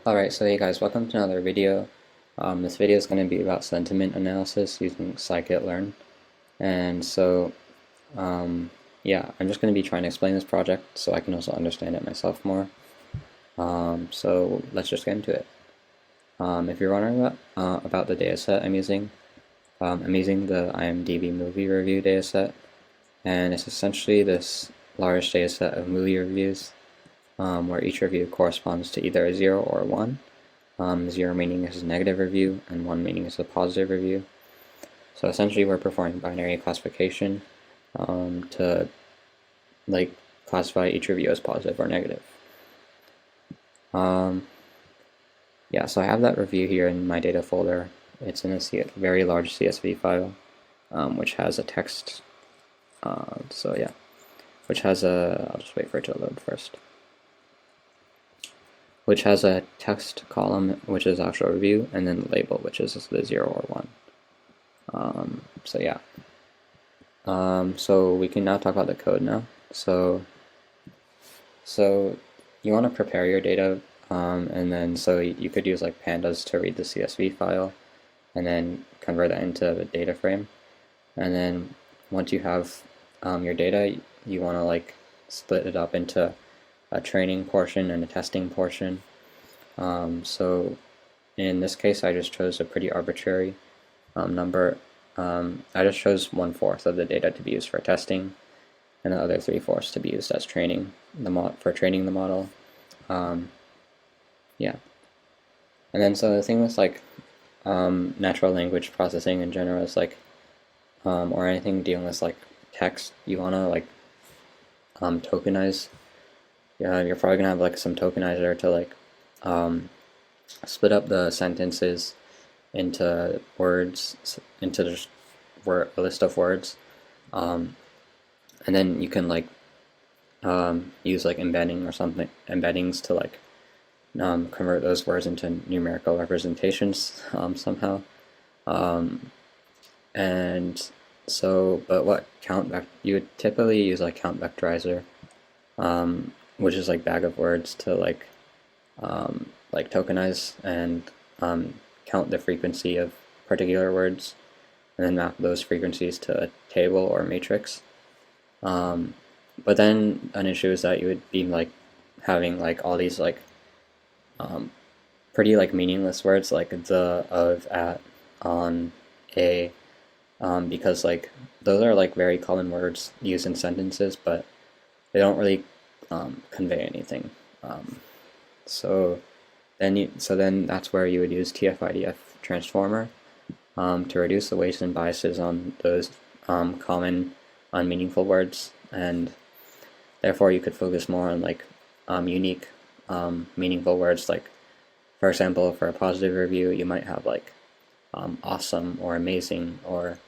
Alright, so hey guys, welcome to another video. This video is going to be about sentiment analysis using sklearn. And so, yeah, I'm just going to be trying to explain this project so I can also understand it myself more. So let's just get into it. If you're wondering about the dataset I'm using the IMDb movie review dataset, and it's essentially this large dataset of movie reviews where each review corresponds to either a 0 or a 1. 0 meaning is a negative review, and 1 meaning is a positive review. So essentially we're performing binary classification to classify each review as positive or negative. Yeah, so I have that review here in my data folder. It's in a very large CSV file, which has a text. So yeah, which has I'll just wait for it to load first. Which has a text column, which is actual review, and then the label, which is the 0 or 1. So yeah. So we can now talk about the code now. So you want to prepare your data, and then so you could use like pandas to read the CSV file, and then convert that into a data frame. And then once you have your data, you want to like split it up into a training portion and a testing portion. So in this case, I just chose a pretty arbitrary number. I just chose 1/4 of the data to be used for testing, and the other 3/4 to be used as training for training the model. Yeah, and then so the thing with like natural language processing in general is like, or anything dealing with like text, you want to like tokenize. Yeah, you're probably gonna have like some tokenizer to like split up the sentences into words, into just a list of words, and then you can like use like embeddings to like convert those words into numerical representations somehow. And so, but what you would typically use like count vectorizer, which is like bag of words to like tokenize and count the frequency of particular words, and then map those frequencies to a table or matrix. But then an issue is that you would be like having like all these like pretty like meaningless words like the, of, at, on, a, because like those are like very common words used in sentences, but they don't really convey anything. So then that's where you would use TF-IDF transformer to reduce the weights and biases on those common unmeaningful words, and therefore you could focus more on like unique meaningful words. Like for example, for a positive review you might have like awesome or amazing or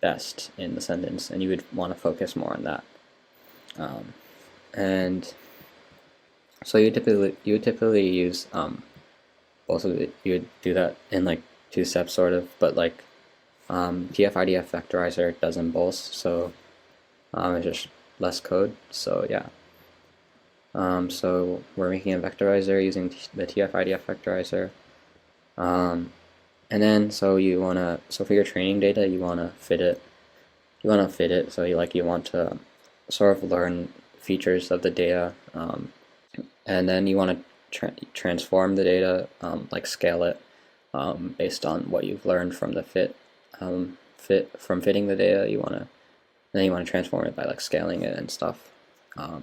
best in the sentence, and you would want to focus more on that. And so you would typically use both of it. You would do that in like two steps sort of, but like TF-IDF vectorizer does them both, so it's just less code. So yeah. So we're making a vectorizer using the TF-IDF vectorizer. And then so for your training data you wanna fit it. So you want to sort of learn features of the data, and then you want to transform the data, like scale it based on what you've learned from the from fitting the data. You want to transform it by like scaling it and stuff. I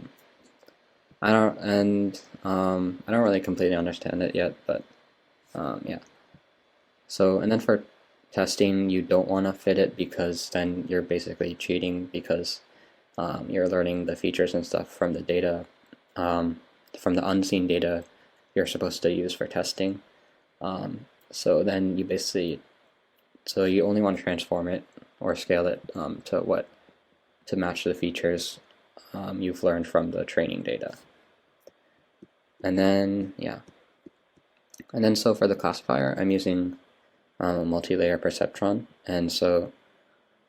don't really completely understand it yet, but yeah. So and then for testing, you don't want to fit it because then you're basically cheating, because you're learning the features and stuff from the data, from the unseen data you're supposed to use for testing. So then you only want to transform it or scale it to match the features you've learned from the training data. And then so for the classifier, I'm using multi-layer perceptron, and so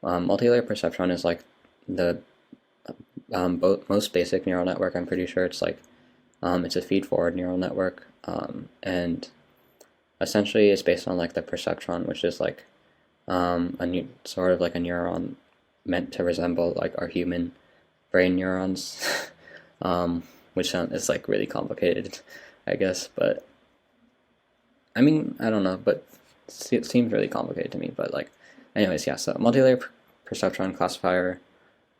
multi-layer perceptron is like the most basic neural network. I'm pretty sure it's like It's a feed-forward neural network, and essentially it's based on like the perceptron, which is like sort of like a neuron meant to resemble like our human brain neurons, which is like really complicated, I guess. But I mean, I don't know, but it seems really complicated to me. But like, anyways, yeah. So multi-layer perceptron classifier.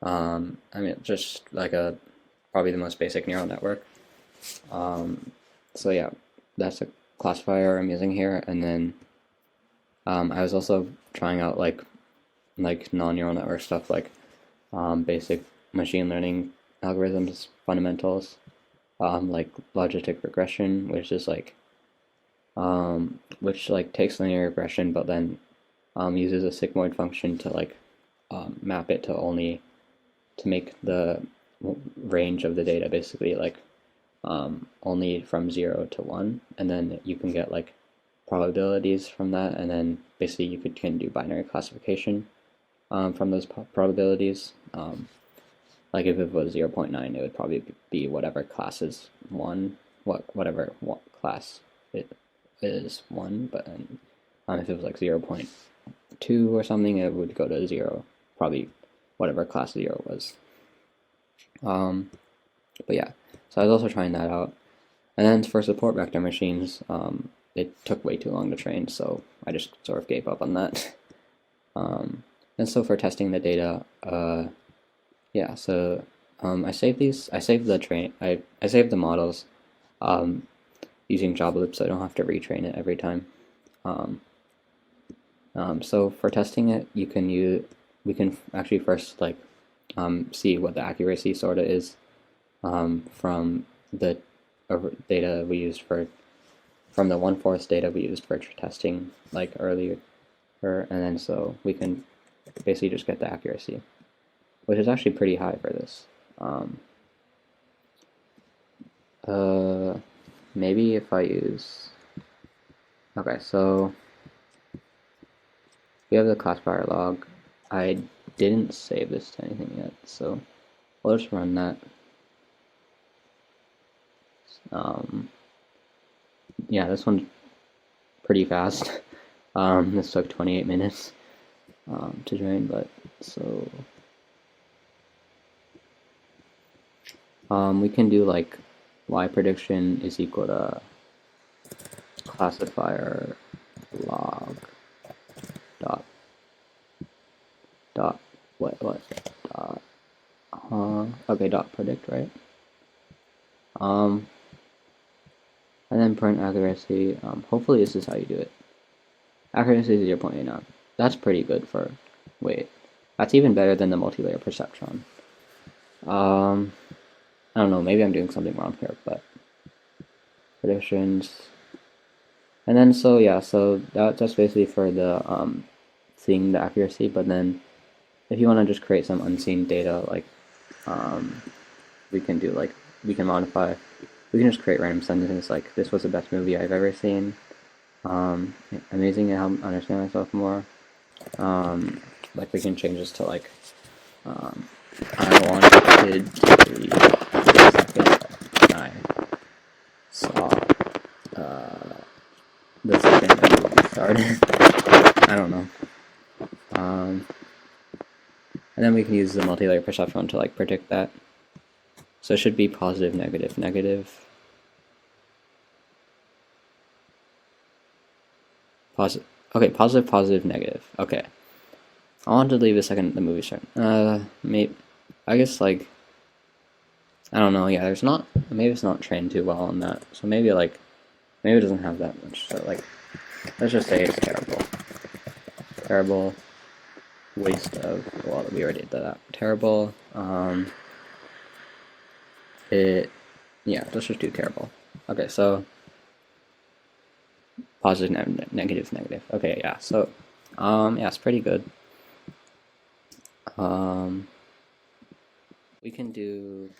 I mean, just like probably the most basic neural network. So yeah, that's a classifier I'm using here, and then I was also trying out like non-neural network stuff, like basic machine learning algorithms fundamentals, like logistic regression, which is like which like takes linear regression, but then uses a sigmoid function to like map it to make the range of the data basically like only from 0 to 1, and then you can get like probabilities from that, and then basically you can do binary classification from those probabilities. Like if it was 0.9, it would probably be whatever class is 1, whatever class it is 1, but if it was like 0.2 or something, it would go to 0, probably whatever class 0 was. But yeah, so I was also trying that out. And then for support vector machines, it took way too long to train, so I just sort of gave up on that. And so for testing the data, yeah, so I saved the models using job loops, so I don't have to retrain it every time. So for testing it, we can actually first like see what the accuracy sort of is from the data we used from the 1/4 data we used for testing like earlier, and then so we can basically just get the accuracy, which is actually pretty high for this. Maybe if I use, okay, so we have the classifier log. I didn't save this to anything yet, so we'll just run that. Yeah, this one's pretty fast. This took 28 minutes to train, but so we can do like y prediction is equal to classifier log dot what dot okay, dot predict, right? And then print accuracy. Hopefully this is how you do it. Accuracy is 0.89. That's pretty good for, wait, that's even better than the multi-layer perceptron. I don't know, maybe I'm doing something wrong here, but predictions. And then so yeah, so that's basically for the seeing the accuracy, but then if you want to just create some unseen data, like we can modify, we can just create random sentences like, this was the best movie I've ever seen. Amazing to help understand myself more. Like we can change this to like, I wanted to leave I saw the second the movie started. I don't know. And then we can use the multi-layer perceptron to like predict that. So it should be positive, negative, negative. Positive. Okay, positive, positive, negative. Okay. I wanted to leave the second the movie started. Maybe, I guess like, I don't know. Yeah, maybe it's not trained too well on that. So maybe it doesn't have that much. So like, let's just say it's terrible. Terrible. Waste of, well, we already did that. Terrible. Yeah, let's just do terrible. Okay, so positive, negative, negative. Okay, yeah, so, yeah, it's pretty good. We can do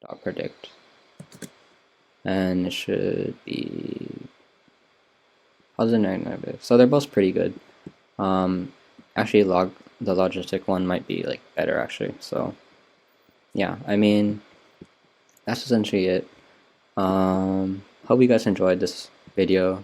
dot predict, and it should be positive, negative. So they're both pretty good. Actually, the logistic one might be like better actually. So, yeah, I mean, that's essentially it. Hope you guys enjoyed this video.